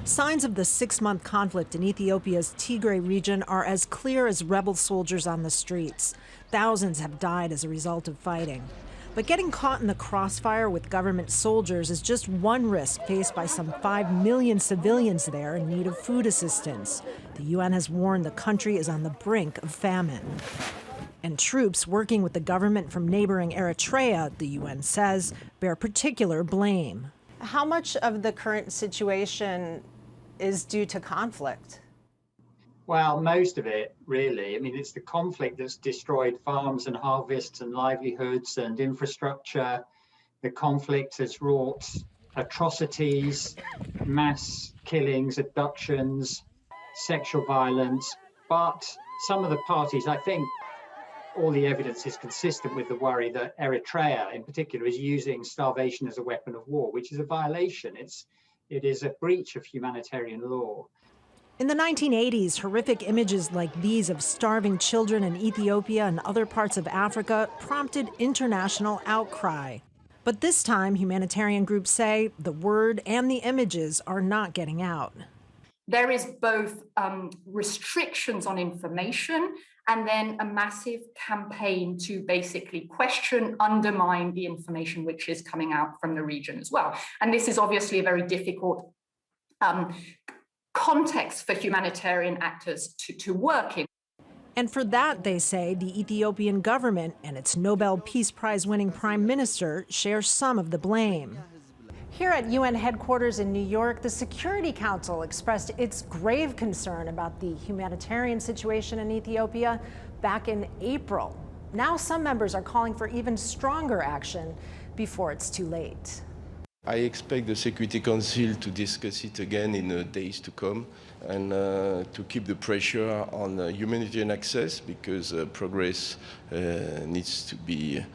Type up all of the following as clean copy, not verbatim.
Signs of the 6-month conflict in Ethiopia's Tigray region are as clear as rebel soldiers on the streets. Thousands have died as a result of fighting. But getting caught in the crossfire with government soldiers is just one risk faced by some 5 million civilians there in need of food assistance. The UN has warned the country is on the brink of famine. And troops working with the government from neighboring Eritrea, the UN says, bear particular blame. How much of the current situation is due to conflict? Well, most of it, really. I mean, it's the conflict that's destroyed farms and harvests and livelihoods and infrastructure. The conflict has wrought atrocities, mass killings, abductions, sexual violence. But some of the parties, I think, all the evidence is consistent with the worry that Eritrea, in particular, is using starvation as a weapon of war, which is a violation. It is a breach of humanitarian law. In the 1980s, horrific images like these of starving children in Ethiopia and other parts of Africa prompted international outcry. But this time, humanitarian groups say the word and the images are not getting out. There is both restrictions on information and then a massive campaign to basically question, undermine the information which is coming out from the region as well. And this is obviously a very difficult context for humanitarian actors to work in. And for that, they say, the Ethiopian government and its Nobel Peace Prize winning prime minister share some of the blame. Here at UN headquarters in New York, the Security Council expressed its grave concern about the humanitarian situation in Ethiopia back in April. Now some members are calling for even stronger action before it's too late. I expect the Security Council to discuss it again in the days to come and to keep the pressure on humanitarian access, because progress needs to be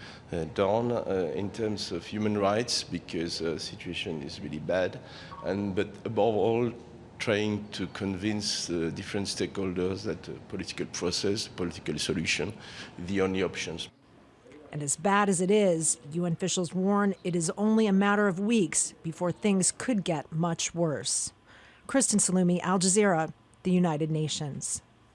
done in terms of human rights, because the situation is really bad. But above all, trying to convince different stakeholders that the political process, political solution, is the only options. And as bad as it is, UN officials warn it is only a matter of weeks before things could get much worse. Kristen, Saloomey, Al Jazeera, the United Nations.